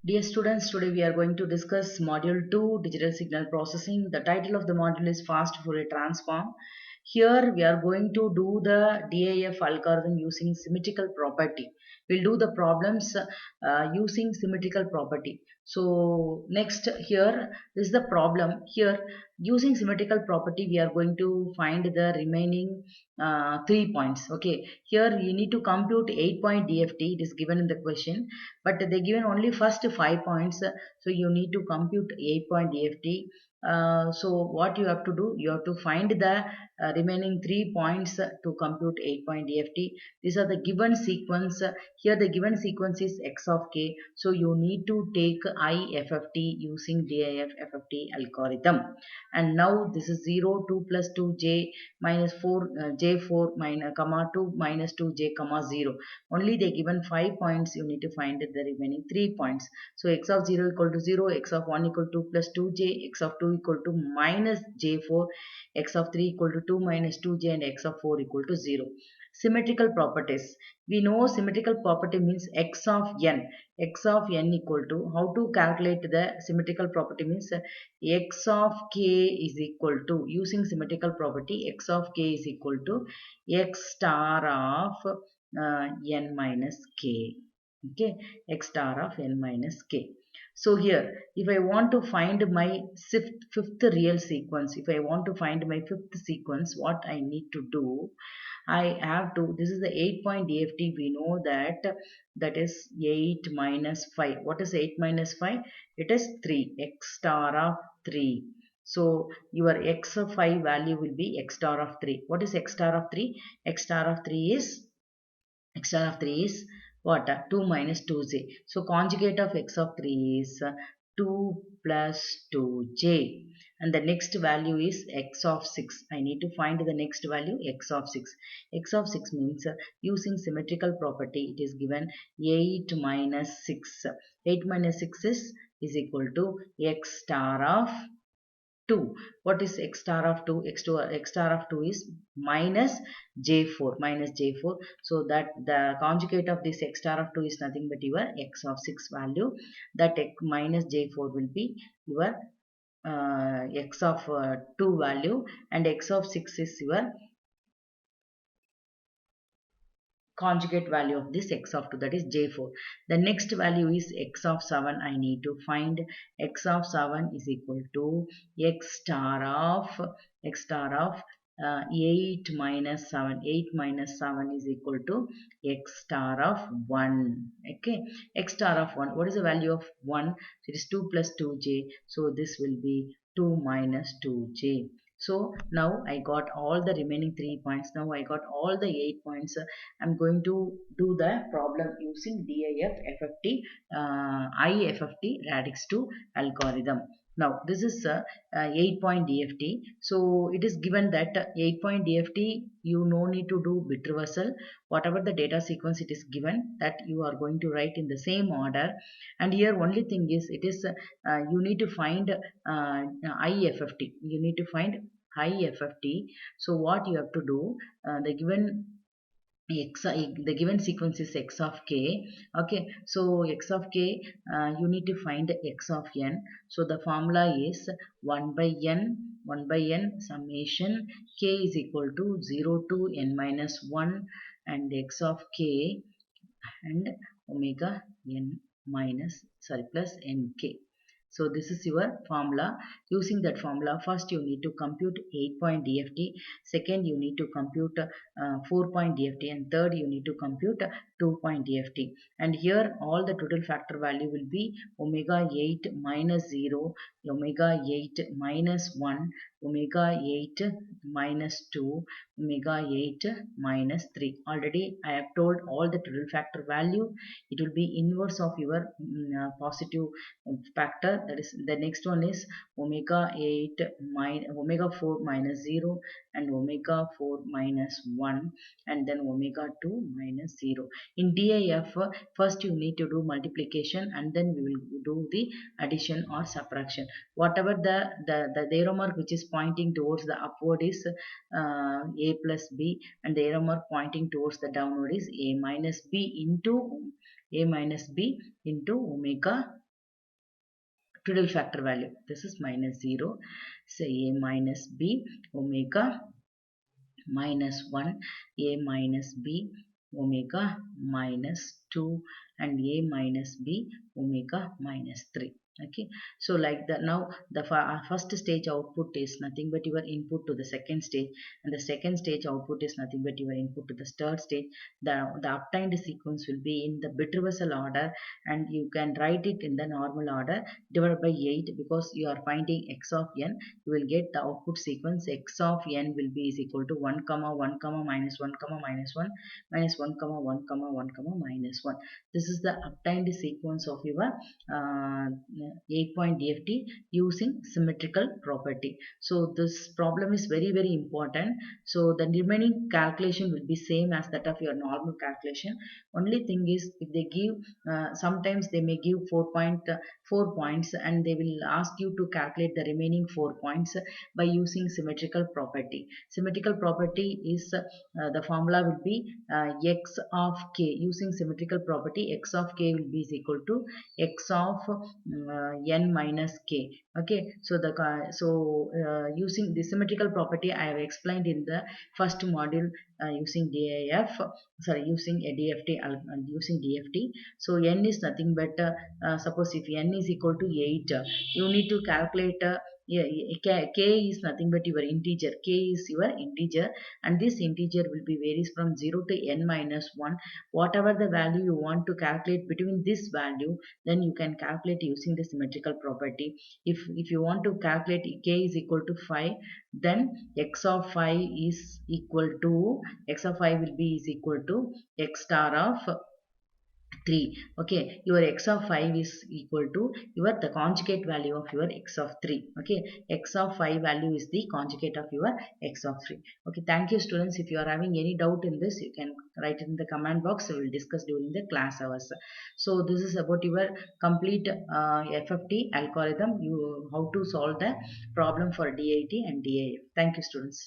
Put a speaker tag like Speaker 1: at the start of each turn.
Speaker 1: Dear students, today we are going to discuss Module 2 Digital Signal Processing. The title of the module is Fast Fourier Transform. Here we are going to do the DIF algorithm using symmetrical property. We'll do the problems using symmetrical property. So next here is the problem. Here using symmetrical property we are going to find the remaining 3 points. Okay, here you need to compute 8-point DFT. It is given in the question, but they given only first 5 points, so you need to compute 8-point DFT. So what you have to do, you have to find the remaining 3 points to compute 8-point DFT. These are the given sequence. Here the given sequence is x of k, so you need to take IFFT using DIF FFT algorithm. And now this is 0 2 plus 2j minus 4 j4 minus comma 2 minus 2j comma 0. Only they given 5 points, you need to find the remaining 3 points. So x of 0 equal to 0, x of 1 equal to plus 2j, x of 2 equal to minus j4, x of 3 equal to 2 minus 2j, and x of 4 equal to 0. Symmetrical properties. We know symmetrical property means x of n. X of n equal to, how to calculate the symmetrical property means x of k is equal to, using symmetrical property, x of k is equal to x star of n minus k. Okay, x star of n minus k. So here, if I want to find my fifth real sequence, if I want to find my fifth sequence, what I need to do, I have to, this is the 8-point DFT. We know that is 8 minus 5. What is 8 minus 5? It is 3, x star of 3. So your x of 5 value will be x star of 3. What is x star of 3? X star of 3 is, x star of 3 is what? 2 minus 2j. So conjugate of x of 3 is 2 plus 2j. And the next value is x of 6. I need to find the next value, x of 6. X of 6 means using symmetrical property, it is given 8 minus 6. 8 minus 6 is equal to x star of 2. What is x star of 2? X star of 2 is minus j4, minus j4. So that the conjugate of this x star of 2 is nothing but your x of 6 value. That x minus j4 will be your x of 2 value, and x of 6 is your conjugate value of this x of 2, that is j4. The next value is x of 7. I need to find x of 7 is equal to x star of 8 minus 7. 8 minus 7 is equal to x star of 1. Okay, x star of 1. What is the value of 1? It is 2 plus 2j. So this will be 2 minus 2j. So now I got all the remaining 3 points. Now I got all the 8 points. I'm going to do the problem using DIF FFT, IFFT radix 2 algorithm. Now this is a 8-point DFT. So it is given that 8-point DFT, you no need to do bit reversal. Whatever the data sequence it is given, that you are going to write in the same order. And here only thing is, it is you need to find IFFT. You need to find IFFT. So what you have to do, the given sequence is x of k. Okay, so x of k, you need to find x of n. So the formula is 1 by n summation k is equal to 0 to n minus 1, and x of k and omega n minus, sorry, plus nk. So this is your formula. Using that formula, first you need to compute 8-point DFT, second you need to compute 4-point DFT, and third you need to compute 2-point DFT. And here all the total factor value will be omega 8 minus 0, omega 8 minus 1, omega 8 minus 2, omega 8 minus 3. Already I have told all the total factor value. It will be inverse of your positive factor. That is, the next one is omega 8 minus omega 4 minus 0, and omega 4 minus 1, and then omega 2 minus 0. In DIF, first you need to do multiplication, and then we will do the addition or subtraction. Whatever the arrow mark which is pointing towards the upward is a plus b, and the arrow mark pointing towards the downward is a minus b into omega total factor value. This is minus 0. Say a minus b omega minus 1, a minus b omega minus 2, and a minus b omega minus 3. Okay, so like that, now the first stage output is nothing but your input to the second stage, and the second stage output is nothing but your input to the third stage. The obtained sequence will be in the bit reversal order, and you can write it in the normal order divided by 8, because you are finding x of n. You will get the output sequence x of n will be is equal to 1 comma 1 comma minus 1 comma minus 1 minus 1 comma 1 comma 1 comma minus 1. This is the obtained sequence of your 8-point DFT using symmetrical property. So this problem is very very important. So the remaining calculation will be same as that of your normal calculation. Only thing is, if they give sometimes they may give 4 points, and they will ask you to calculate the remaining 4 points by using symmetrical property. Symmetrical property is the formula will be x of k. Using symmetrical property, x of k will be is equal to x of n minus k. Okay, so using the symmetrical property I have explained in the first module using DIF, sorry, using a DFT, using DFT. So n is nothing but suppose if n is equal to 8, you need to calculate yeah, k is nothing but your integer. K is your integer, and this integer will be varies from 0 to n minus 1. Whatever the value you want to calculate between this value, then you can calculate using the symmetrical property. If you want to calculate k is equal to 5, then x of 5 is equal to x of 5 will be is equal to x star of 3. Okay, your x of 5 is equal to your the conjugate value of your x of 3. Okay, x of 5 value is the conjugate of your x of 3. Okay, thank you students. If you are having any doubt in this, you can write it in the comment box. We will discuss during the class hours. So this is about your complete FFT algorithm, you how to solve the problem for DIT and DIF. Thank you students.